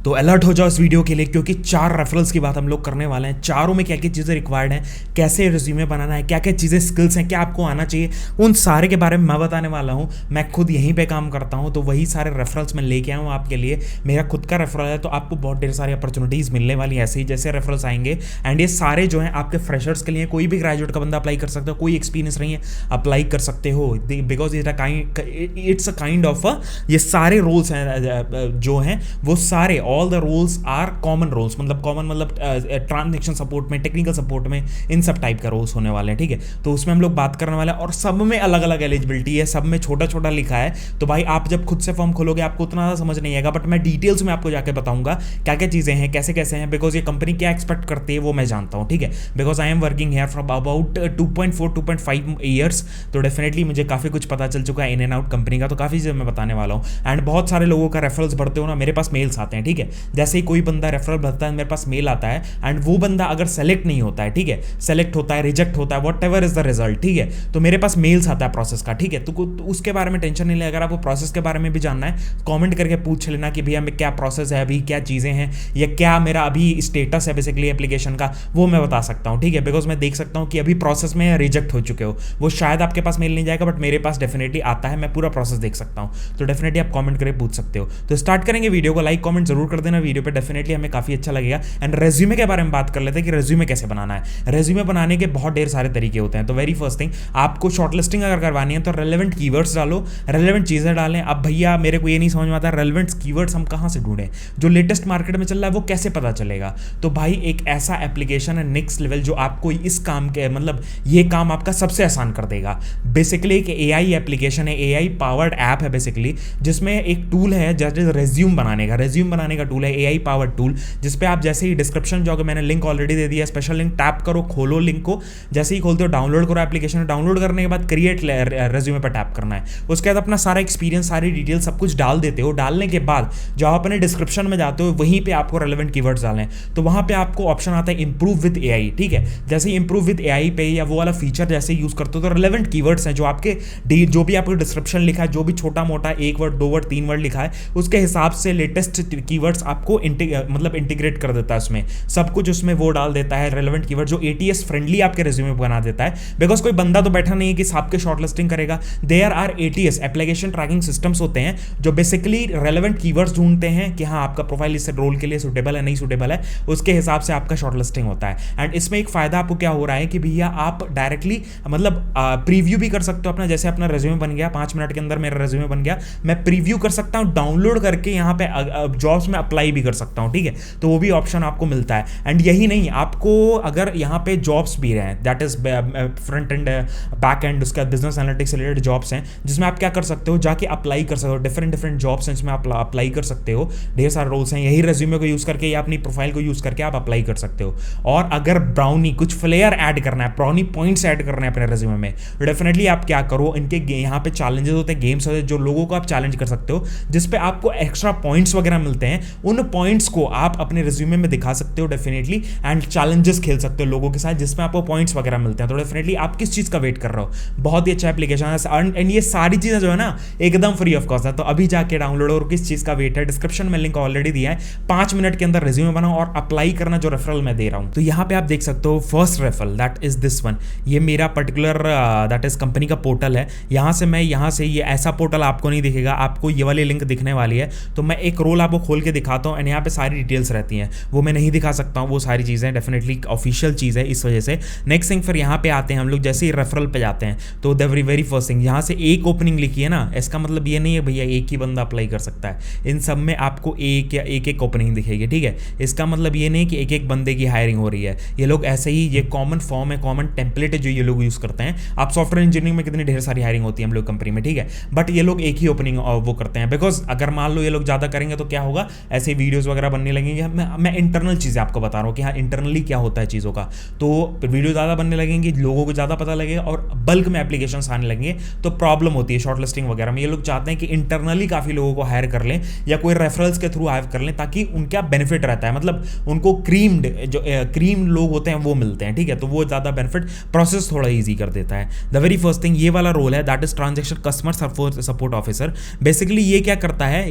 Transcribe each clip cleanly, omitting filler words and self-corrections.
तो अलर्ट हो जाओ इस वीडियो के लिए, क्योंकि 4 रेफरल्स की बात हम लोग करने वाले हैं। चारों में क्या क्या चीज़ें रिक्वायर्ड हैं, कैसे रिज्यूमे बनाना है, क्या क्या चीज़ें स्किल्स हैं, क्या आपको आना चाहिए, उन सारे के बारे में मैं बताने वाला हूँ। मैं खुद यहीं पे काम करता हूँ, तो वही सारे रेफरल्स मैं लेके आया हूँ आपके लिए। मेरा खुद का रेफरल है, तो आपको बहुत ढेर सारी अपॉर्चुनिटीज़ मिलने वाली है ऐसे ही जैसे रेफरल्स आएंगे। एंड ये सारे जो हैं आपके फ्रेशर्स के लिए, कोई भी ग्रेजुएट का बंदा अप्लाई कर सकते हो, कोई एक्सपीरियंस नहीं है अप्लाई कर सकते हो, because it's a kind of ये सारे रोल्स हैं जो हैं वो सारे all the roles are common roles, मतलब कॉमन मतलब ट्रांजेक्शन सपोर्ट में, टेक्निकल सपोर्ट में, इन सब टाइप का रोल्स होने वाले हैं। ठीक है, तो उसमें हम लोग बात करने वाले हैं और सब में अलग अलग एलिजिबिलिटी है, सब में छोटा छोटा लिखा है। तो भाई आप जब खुद से फॉर्म खोलोगे आपको उतना ज़्यादा समझ नहीं आएगा, बट मैं डिटेल्स में आपको जाके बताऊंगा क्या क्या चीज़ें हैं, कैसे कैसे हैं, बिकॉज ये कंपनी क्या एक्सपेक्ट करती है वो मैं जानता हूँ। ठीक है, because I am working here from about 2.5 years, तो डेफिनेटली मुझे काफ़ी कुछ पता चल चुका है इन एंड आउट कंपनी का, तो काफ़ी चीज़ें मैं बताने वाला हूँ। एंड बहुत सारे लोगों का रेफरल्स भरते हो ना, मेरे पास मेल्स आते हैं। ठीक है, जैसे ही कोई बंदा रेफरल भरता है मेरे पास मेल आता है, एंड वो बंदा अगर सेलेक्ट नहीं होता है, ठीक है, सेलेक्ट होता है, रिजेक्ट होता है, what ever is the result, ठीक है, तो मेरे पास मेल्स आता है प्रोसेस का। ठीक है, तो उसके बारे में टेंशन नहीं ले। अगर आपको प्रोसेस के बारे में भी जानना है कमेंट करके पूछ लेना कि भैया क्या प्रोसेस है अभी, क्या चीज़ें हैं, या क्या मेरा अभी स्टेटस है बेसिकली एप्लीकेशन का, वो मैं बता सकता हूँ। ठीक है, बिकॉज मैं देख सकता हूँ कि अभी प्रोसेस में रिजेक्ट हो चुके हो, वो शायद आपके पास मेल नहीं जाएगा, बट मेरे पास डेफिनेटली आता है, मैं पूरा प्रोसेस देख सकता हूँ। तो डेफिनेटली आप कमेंट करके पूछ सकते हो। तो स्टार्ट करेंगे वीडियो को, लाइक कमेंट जरूर कर देना वीडियो पे, डेफिनेटली हमें काफी अच्छा लगेगा। एंड रेज्यूमे के बारे में बात कर लेते हैं कि रेज्यूमे कैसे बनाना है। रेज्यूमे बनाने के बहुत ढेर सारे तरीके होते हैं। तो वेरी फर्स्ट थिंग, आपको शॉर्टलिस्टिंग अगर करवानी है तो रेलेवेंट कीवर्ड्स डालो, रेलेवेंट चीजें डालें। अब भैया मेरे को ये नहीं समझ में आता रेलेवेंट कीवर्ड्स हम कहाँ से ढूंढें, जो लेटेस्ट मार्केट में चल रहा है वो कैसे पता चलेगा। तो भाई एक ऐसा एप्लीकेशन है नेक्स्ट लेवल जो आपको इस काम के मतलब ये काम आपका सबसे आसान कर देगा। बेसिकली एक एआई एप्लीकेशन है, एआई पावर्ड ऐप है बेसिकली, जिसमें एक टूल है जैसे रेज्यूम बनाने का टूल है, एआई पावर्ड टूल, जिसपे आप जैसे ही डिस्क्रिप्शन जाओगे, मैंने लिंक ऑलरेडी दे दिया, स्पेशल लिंक टैप करो, खोलो लिंक को, जैसे ही खोलते हो डाउनलोड करो एप्लीकेशन, डाउनलोड करने के बाद क्रिएट रेज्यूमे पर टैप करना है। उसके बाद अपना सारा एक्सपीरियंस, सारी डिटेल सब कुछ डाल देते हो। डालने के बाद जब आप अपने डिस्क्रिप्शन में जाते हो वहीं पे आपको रेलेवेंट कीवर्ड्स डालने हैं, तो वहां पे आपको ऑप्शन आता है इंप्रूव विद एआई। ठीक है, जैसे ही इंप्रूव विद एआई पे या वो वाला फीचर जैसे यूज करते हो तो रेलेवेंट कीवर्ड्स हैं जो आपके जो भी आपको डिस्क्रिप्शन लिखा है, जो भी छोटा मोटा 1 वर्ड 2 वर्ड 3 वर्ड लिखा है, उसके हिसाब से लेटेस्ट कीवर्ड्स आपको मतलब इंटीग्रेट कर देता है उसमें, सब कुछ उसमें वो डाल देता है रेलेवेंट कीवर्ड, जो एटीएस फ्रेंडली आपके रिज्यूमे बना देता है। बिकॉज कोई बंदा तो बैठा नहीं है कि आपके शॉर्टलिस्टिंग करेगा, there are ATS application tracking systems होते हैं जो बेसिकली रेलेवेंट कीवर्ड्स ढूंढते हैं कि हाँ आपका प्रोफाइल इस रोल के लिए सुटेबल है नहीं सुटेबल है, उसके हिसाब से आपका शॉर्टलिस्टिंग होता है। एंड इसमें एक फायदा आपको क्या हो रहा है कि भैया आप डायरेक्टली मतलब प्रीव्यू भी कर सकते हो अपना, जैसे अपना रेज्यूमे बन गया 5 मिनट के अंदर मेरा रेज्यूमे बन गया, मैं प्रीव्यू कर सकता हूं, डाउनलोड करके यहाँ पे जॉब्स में अप्लाई भी कर सकता हूं। ठीक है, तो वो भी ऑप्शन आपको मिलता है। एंड यही नहीं, आपको अगर यहाँ पे जॉब्स भी रहे, that is front end back and, उसका बिजनेस एनालिटिक्स से रिलेटेड जॉब्स हैं जिसमें आप क्या कर सकते हो, जाके अप्लाई कर सकते हो। डिफरेंट जॉब्स हैं जिसमें आप अप्लाई कर सकते हो, ढेर सारे रोल्स हैं, यही रेज्यूमे को यूज करके या अपनी प्रोफाइल को यूज करके आप अप्लाई कर सकते हो। और अगर ब्राउनी कुछ फ्लेयर ऐड करना है, ब्राउनी पॉइंट्स ऐड करना है अपने रेज्यूमे में, डेफिनेटली आप क्या करो, इनके यहाँ पे चैलेंजेस होते हैं, गेम्स होते हैं जो लोगों को आप चैलेंज कर सकते हो, जिसपे आपको एक्स्ट्रा पॉइंट्स वगैरह मिलते हैं। उन पॉइंट्स को आप अपने रिज्यूमे में दिखा सकते हो डेफिनेटली, एंड चैलेंजेस खेल सकते हो लोगों के साथ जिसमें आपको पॉइंट्स वगैरह मिलते हैं। तो डेफिनेटली आप किस चीज़ का वेट कर रहे हो, बहुत ही अच्छा एप्लीकेशन है। एंड ये सारी चीज़ें जो है ना एकदम फ्री ऑफ कॉस्ट है, तो अभी जाके डाउनलोड, और किस चीज़ का वेट है डिस्क्रिप्शन में लिंक ऑलरेडी दिया है। 5 मिनट के अंदर रिज्यूमे बनाओ और अप्लाई करना, जो रेफरल मैं दे रहा हूँ। तो यहाँ पे आप देख सकते हो first referral that is this one, ये मेरा पर्टिकुलर दैट इज कंपनी का पोर्टल है। यहाँ से ये ऐसा पोर्टल आपको नहीं दिखेगा, आपको ये वाली लिंक दिखने वाली है। तो मैं एक रोल आपको खोल के दिखाता हूँ, एंड यहाँ पे सारी डिटेल्स रहती हैं, वो मैं नहीं दिखा सकता हूँ वो सारी चीज़ें, डेफिनेटली ऑफिशियल चीज़ है इस वजह से। नेक्स्ट थिंग, फिर यहाँ पे आते हैं हम लोग, जैसे ही रेफरल पे जाते हैं तो द वेरी फर्स्ट थिंग, यहाँ से एक ओपनिंग लिखी है ना, इसका मतलब ये नहीं है भैया एक ही बंदा अप्लाई कर सकता है, इन सब में आपको एक ओपनिंग दिखेगी। ठीक है, इसका मतलब ये नहीं कि एक बंदे की हायरिंग हो रही है, ये लोग ऐसे ही, ये कॉमन फॉर्म है, कॉमन टेम्पलेट है जो ये लोग यूज करते हैं। आप सॉफ्टवेयर इंजीनियरिंग में कितनी ढेर सारी हायरिंग होती है हम लोग कंपनी में, ठीक है, बट ये लोग एक ही ओपनिंग वो करते हैं। बिकॉज अगर मान लो ये लोग ज़्यादा करेंगे तो क्या होगा, ऐसे वीडियोस वगैरह बनने लगेंगे। मैं इंटरनल चीज़ें आपको बता रहा हूँ कि हाँ इंटरनली क्या होता है चीज़ों का, तो वीडियो ज़्यादा बनने लगेंगे, लोगों को ज़्यादा पता लगेगा और बल्क में एप्लीकेशंस आने लगेंगे, तो प्रॉब्लम होती है शॉर्टलिस्टिंग वगैरह में। ये लोग चाहते हैं कि इंटरनली काफ़ी लोगों को हायर कर लें या कोई रेफरल्स के थ्रू हायर कर लें, ताकि उनका बेनिफिट रहता है, मतलब उनको क्रीम लोग होते हैं वो मिलते हैं। ठीक है, तो वो ज़्यादा बेनिफिट प्रोसेस थोड़ा ईजी कर देता है। द वेरी फर्स्ट थिंग, ये वाला रोल है that is transaction customer support officer. Basically ये क्या करता है,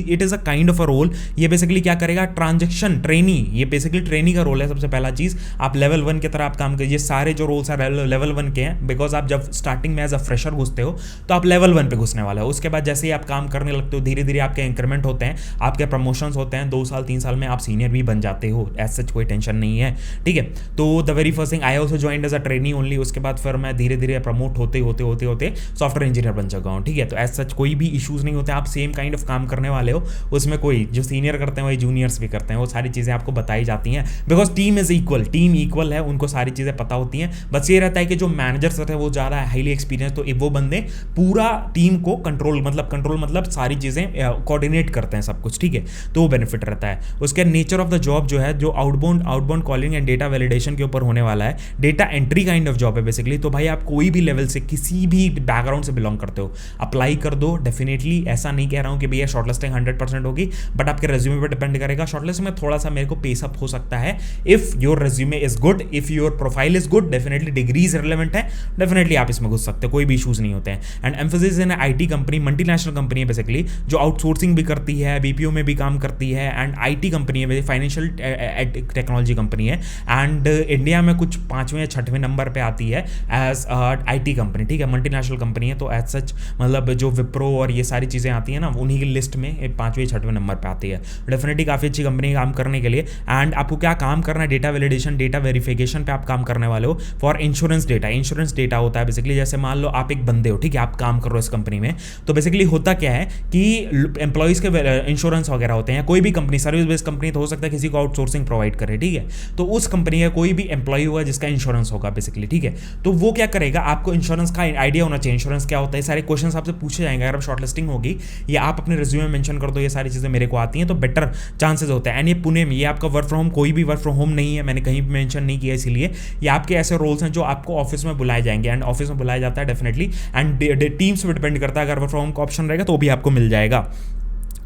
it is a kind of a role ये बेसिकली क्या करेगा, ट्रांजेक्शन ट्रेनी, ये बेसिकली ट्रेनी का रोल है। सबसे पहला चीज़, आप लेवल 1 की तरह आप काम करिए। सारे जो रोल्स हैं लेवल 1 के हैं, बिकॉज आप जब स्टार्टिंग में एज अ फ्रेशर घुसते हो तो आप लेवल 1 पे घुसने वाले हो। उसके बाद जैसे ही आप काम करने लगते हो, धीरे धीरे आपके इंक्रीमेंट होते हैं, आपके प्रमोशंस होते हैं, 2 साल 3 साल में आप सीनियर भी बन जाते हो। एज सच कोई टेंशन नहीं है, ठीक है। तो the very first thing, I also joined as a trainee only. उसके बाद फिर मैं धीरे धीरे प्रमोट होते होते होते होते सॉफ्टवेयर इंजीनियर बन चुका हूँ, ठीक है। तो एज सच कोई भी इशूज़ नहीं होते, आप सेम काइंड ऑफ काम करने वाले हो। उसमें कोई जो सीनियर करते हैं वही जूनियर्स भी करते हैं, वो सारी चीज़ें आपको बताई जाती हैं, because team is equal, team equal है, उनको सारी चीज़ें पता होती हैं। बस ये रहता है कि जो मैनेजर्स रहते हैं वो ज़्यादा हाईली एक्सपीरियंस, तो वो बंदे पूरा टीम को कंट्रोल मतलब सारी चीज़ें कोऑर्डिनेट करते हैं सब कुछ, ठीक है। तो वो बेनिफिट रहता है। उसके नेचर ऑफ द जॉब जो है, जो outbound calling and data validation के ऊपर होने वाला है, data entry kind of job है बेसिकली। तो भाई आप कोई भी लेवल से, किसी भी बैकग्राउंड से बिलोंग करते हो, अप्लाई कर दो डेफिनेटली। ऐसा नहीं कह रहा हूँ कि भैया शॉर्टलिस्टिंग 100% होगी, बट आपके रेज्यूमे पर डिपेंड करेगा। शॉर्टलिस्ट में थोड़ा सा मेरे को पेस अप हो सकता है if your resume is good, if your profile is good, definitely degrees relevant है, डेफिनेटली आप इसमें घुस सकते हो, कोई भी इशूज नहीं होते हैं। And emphasis in IT company, multinational company है बेसिकली, जो आउटसोर्सिंग भी करती है, बीपीओ में भी काम करती है, एंड आईटी कंपनी है, फाइनेंशियल टेक्नोलॉजी कंपनी है, एंड इंडिया में कुछ 5वें या 6वें नंबर पे आती है एज आईटी कंपनी, ठीक है। मल्टीनेशनल कंपनी है, तो एज सच मतलब जो विप्रो और ये सारी चीज़ें आती हैं ना, उन्हीं की लिस्ट में 5वें 6वें नंबर पे आती है। डेफिनेटली काफ़ी अच्छी कंपनी काम करने के लिए। एंड आपको क्या काम करना है, डेटा वैलिडेशन, डेटा वेरिफिकेशन पे आप काम करने वाले हो for insurance data. Insurance data होता है बेसिकली, जैसे मान लो आप एक बंदे हो, ठीक है, आप काम कर रहे हो इस कंपनी में, तो बेसिकली होता क्या है कि एम्प्लॉइज़ के इंश्योरेंस वगैरह होते हैं। कोई भी कंपनी, सर्विस बेस्ड कंपनी तो हो सकता है किसी को आउटसोर्सिंग प्रोवाइड करे, ठीक है। तो उस कंपनी का कोई भी एम्प्लॉय होगा जिसका इंश्योरेंस होगा बेसिकली, ठीक है। तो वो क्या करेगा, आपको इंश्योरेंस का आइडिया होना चाहिए, इंश्योरेंस क्या होता है, सारे क्वेश्चन आपसे पूछे जाएंगे। अगर शॉर्टलिस्टिंग होगी या आप अपने रिज्यूमे मेंशन कर दो ये सारी चीज़ें मेरे को आती हैं, तो बेटर चांसेस होते हैं। एंड ये पुणे में, ये आपका वर्क फ्रॉम होम, कोई भी वर्क फ्रॉम होम नहीं है, मैंने कहीं भी मेंशन नहीं किया, इसीलिए ये आपके ऐसे रोल्स हैं जो आपको ऑफिस में बुलाए जाएंगे, एंड ऑफिस में बुलाया जाता है डेफिनेटली। एंड टीम्स पे डिपेंड करता है, अगर वर्क फ्रॉम होम का ऑप्शन रहेगा तो भी आपको मिल जाएगा,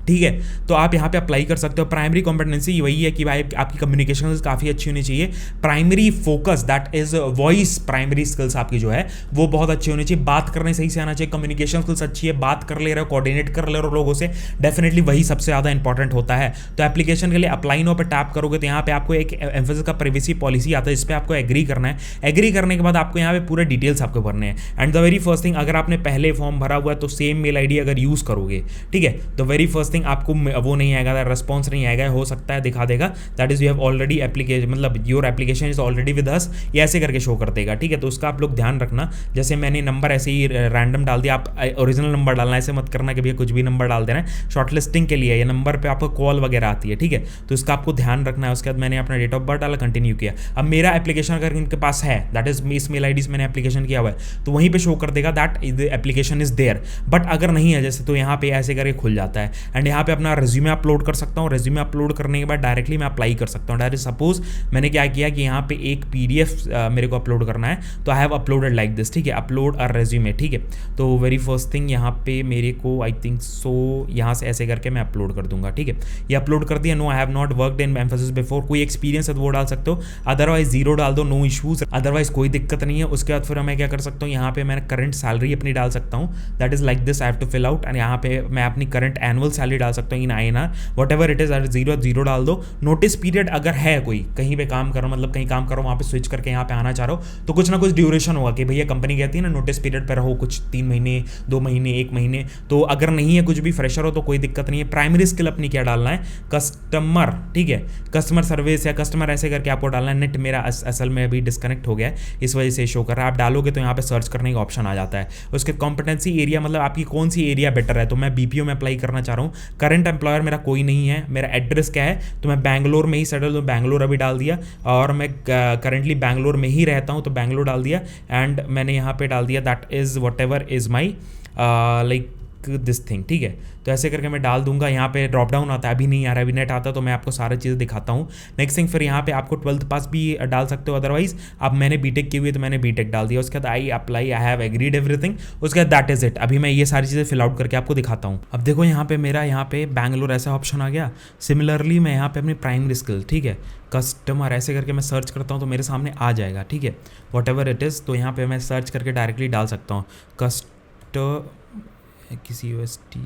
ठीक है। तो आप यहाँ पे अप्लाई कर सकते हो। प्राइमरी कॉम्पिटेंसी वही है कि भाई आपकी कम्युनिकेशन काफ़ी अच्छी होनी चाहिए। Primary focus that is voice, primary skills आपकी जो है वो बहुत अच्छी होनी चाहिए। बात करने सही से आना चाहिए, कम्युनिकेशन स्किल्स अच्छी है, बात कर ले रहे हो, कोऑर्डिनेट कर ले रहे हो लोगों से, डेफिनेटली वही सबसे ज़्यादा इंपॉर्टेंट होता है। तो एप्लीकेशन के लिए अप्लाई नो पे टैप करोगे तो यहाँ पे आपको एक एम्फेसिस का प्राइवेसी पॉलिसी आता है, इस पर आपको एग्री करना है। एग्री करने के बाद आपको यहाँ पे पूरे डिटेल्स आपको भरने हैं। And the very first thing, अगर आपने पहले फॉर्म भरा हुआ है तो सेम मेल आईडी अगर यूज़ करोगे, ठीक है, तो वेरी फर्स्ट थिंग आपको वो नहीं आएगा, रिस्पॉन्स नहीं आएगा, हो सकता है दिखा देगा that is you have already application, मतलब your application is already with us, ये ऐसे करके शो कर देगा, ठीक है। तो उसका आप लोग ध्यान रखना। जैसे मैंने नंबर ऐसे ही रैंडम डाल दिया, आप ओरिजिनल नंबर डालना, ऐसे मत करना कि भैया कुछ भी नंबर डाल देना है। शॉर्टलिस्टिंग के लिए ये नंबर पे आपको कॉल वगैरह आती है, ठीक है, तो इसका आपको ध्यान रखना है। उसके बाद मैंने अपना डेट ऑफ बर्थ डाला, कंटिन्यू किया। अब मेरा एप्लीकेशन अगर इनके पास है, दैट इज इस मेल आईडी से मैंने एप्लीकेशन किया हुआ है, तो वहीं पे शो कर देगा that application is there. But अगर नहीं है जैसे, तो यहाँ पे ऐसे करके खुल जाता है। एंड यहाँ पे अपना रिज्यूमे अपलोड कर सकता हूँ। रिज्यूमे अपलोड करने के बाद डायरेक्टली मैं अप्लाई कर सकता हूँ। डायरेक्ट सपोज मैंने क्या किया कि यहाँ पे एक पीडीएफ मेरे को अपलोड करना है, तो I have uploaded like this, ठीक है, अपलोड अ रेज्यूमे, ठीक है। तो वेरी फर्स्ट थिंग यहाँ पे मेरे को आई थिंक सो यहाँ से ऐसे करके मैं अपलोड कर दूंगा, ठीक है। ये अपलोड कर दिया। No I have not worked in Mphasis before, कोई एक्सपीरियंस है तो वो डाल सकते हो, अदरवाइज जीरो डाल दो, नो इशूज, अदरवाइज कोई दिक्कत नहीं है। उसके बाद फिर मैं क्या कर सकता हूँ, यहाँ पे मैं करंट सैलरी अपनी डाल सकता हूँ, that is like this, I have to fill out. And यहाँ पे मैं अपनी करंट एनुअल सैलरी डाल सकता हूँ इन INR, what ever it is, zero डाल दो। नोटिस पीरियड अगर है कोई, कहीं पे काम करो, मतलब कहीं काम करो, वहाँ पे स्विच करके यहाँ पे आना चाह रहे हो, तो कुछ ना कुछ ड्यूरेशन होगा कि भैया कंपनी कहती है ना नोटिस पीरियड पे रहो कुछ 3 महीने, 2 महीने, 1 महीने। तो अगर नहीं है, कुछ भी फ्रेशर हो तो कोई दिक्कत नहीं है। प्राइमरी स्किल अपनी क्या डालना है, कस्टमर, ठीक है, कस्टमर सर्विस या कस्टमर ऐसे करके आपको डालना है। नेट मेरा असल में अभी डिस्कनेक्ट हो गया है, इस वजह से शो कर रहा है। आप डालोगे तो यहाँ पे सर्च करने का ऑप्शन आ जाता है। उसके कॉम्पिटेंसी एरिया, मतलब आपकी कौन सी एरिया बेटर है, तो मैं बीपीओ में अप्लाई करना चाह रहा हूँ। करंट एम्प्लॉयर मेरा कोई नहीं है। मेरा एड्रेस क्या है, तो मैं बैंगलोर में ही सेटल हूँ, बैंगलोर अभी डाल दिया, और मैं करंटली बैंगलोर में ही रहता हूँ, तो बैंगलोर डाल दिया। एंड मैंने यहाँ पे डाल दिया that is what ever is my like this thing, ठीक है। तो ऐसे करके मैं डाल दूंगा। यहाँ पे ड्रॉप डाउन आता है, अभी नहीं आ रहा, अभी नेट आता तो मैं आपको सारी चीज़ें दिखाता हूँ। नेक्स्ट थिंग, फिर यहाँ पे आपको 12th पास भी डाल सकते हो, अदरवाइज अब मैंने बीटेक की हुई है तो मैंने बीटेक डाल दिया। उसके बाद I apply, I have agreed everything, उसके बाद दैट इज इट। अभी मैं ये सारी चीज़ें फिल आउट करके आपको दिखाता हूँ। अब देखो यहाँ पे मेरा यहाँ पे बैंगलोर ऐसा ऑप्शन आ गया। सिमिलरली मैं यहाँ पे अपनी प्राइमरी स्किल, ठीक है, कस्टमर ऐसे करके मैं सर्च करता हूँ तो मेरे सामने आ जाएगा, ठीक है, वट एवर इट इज़। तो यहाँ पे मैं सर्च करके डायरेक्टली डाल सकता हूँ किसी UST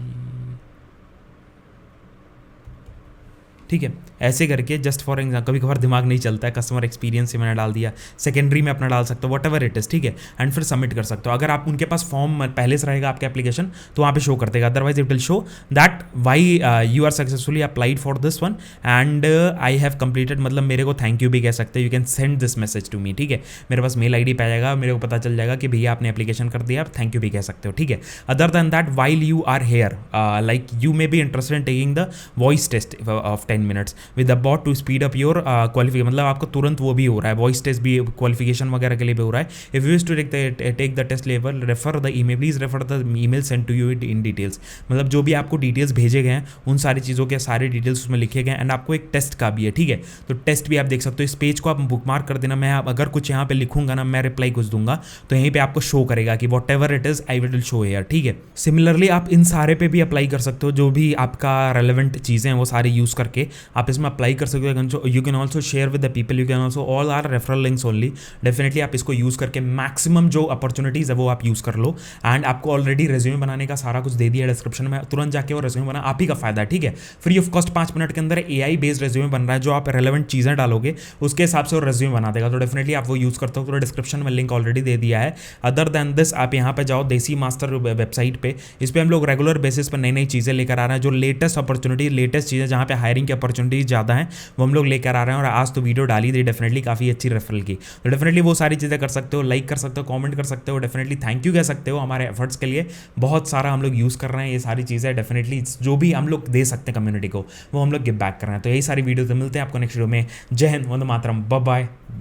ठीक है। ऐसे करके जस्ट फॉर एग्जाम्पल कभी कभार दिमाग नहीं चलता है, कस्टमर एक्सपीरियंस से मैंने डाल दिया, सेकेंडरी में अपना डाल सकते हो, वट एवर इट इज़, ठीक है, एंड फिर सबमिट कर सकते हो। अगर आप उनके पास फॉर्म पहले से रहेगा आपका एप्लीकेशन तो वहाँ पे शो कर देगा, otherwise it will show that why you are successfully applied for this one and I have completed, मतलब मेरे को थैंक यू भी कह सकते हो, you can send this message to me, ठीक है। मेरे पास मेल आई डी पाया जाएगा, मेरे को पता चल जाएगा कि भैया आपने एप्लीकेशन कर दिया, आप थैंक यू भी कह सकते हो, ठीक है। Other than that while you are here like you may be interested in taking the voice test of 10 minutes with the bot to speed up your qualification, मतलब आपको तुरंत वो भी हो रहा है, वॉइस टेस्ट भी क्वालिफिकेशन वगैरह के लिए भी हो रहा है। If you to take the test level refer the email, please refer the email send to you in details, मतलब जो भी आपको डिटेल्स भेजे गए हैं उन सारी चीज़ों के सारे डिटेल्स उसमें लिखे गए हैं, एंड आपको एक टेस्ट का भी है, ठीक है। तो टेस्ट भी आप देख सकते हो, इस पेज को आप बुक मार्क कर देना, मैं अगर कुछ यहाँ पे लिखूंगा ना, मैं रिप्लाई कुछ दूंगा तो यहीं पे आपको शो करेगा कि what ever it is I will show here, ठीक है। सिमिलरली आप इन सारे पे भी अप्लाई कर सकते हो, जो भी आपका रेलेवेंट चीज़ें हैं वो सारी यूज़ करके आप इसमें अप्लाई कर सकते हो। You can also share with the people, you can also, all are referral links only, definitely आप इसको यूज़ करके मैक्सिमम जो अपॉर्चुनिटीज़ है वो आप यूज़ कर लो। एंड आपको ऑलरेडी रेज्यूमे बनाने का सारा कुछ दे दिया डिस्क्रिप्शन में, तुरंत जाके वो रेज्यूमे बना, आप ही का फायदा है, ठीक है। फ्री ऑफ कॉस्ट 5 मिनट के अंदर AI बेस्ड रेज्यूमे बन रहा है, जो आप रेलेवेंट चीज़ें डालोगे उसके हिसाब से वो रेज्यूमे बना देगा, तो डेफिनेटली आप वो यूज़ करते हो, तो डिस्क्रिप्शन में लिंक ऑलरेडी दे दिया है। अदर देन दिस आप यहाँ पे जाओ देसी मास्टर वेबसाइट पे, इस पर हम लोग रेगुलर बेसिस पर नई नई चीज़ें लेकर आ रहे हैं, जो लेटेस्ट अपॉर्चुनिटी, लेटेस्ट चीज़ें जहाँ पे हायरिंग की अपॉर्चुनिटीज ज़्यादा हैं वो हम लोग लेकर आ रहे हैं। और आज तो वीडियो डाली थी डेफिनेटली काफ़ी अच्छी रेफरल की, तो डेफिनेटली वो सारी चीज़ें कर सकते हो, लाइक कर सकते हो, कमेंट कर सकते हो, डेफिनेटली थैंक यू कह सकते हो हमारे एफर्ट्स के लिए, बहुत सारा हम लोग यूज़ कर रहे हैं ये सारी चीज़ें, डेफिनेटली जो भी हम लोग दे सकते हैं कम्युनिटी को वो हम लोग गिव बैक कर रहे हैं। तो यही सारी वीडियो तो मिलते हैं आपको नेक्स्ट वीडियो में। जय हिंद, वंदे मातरम, बाय बाय।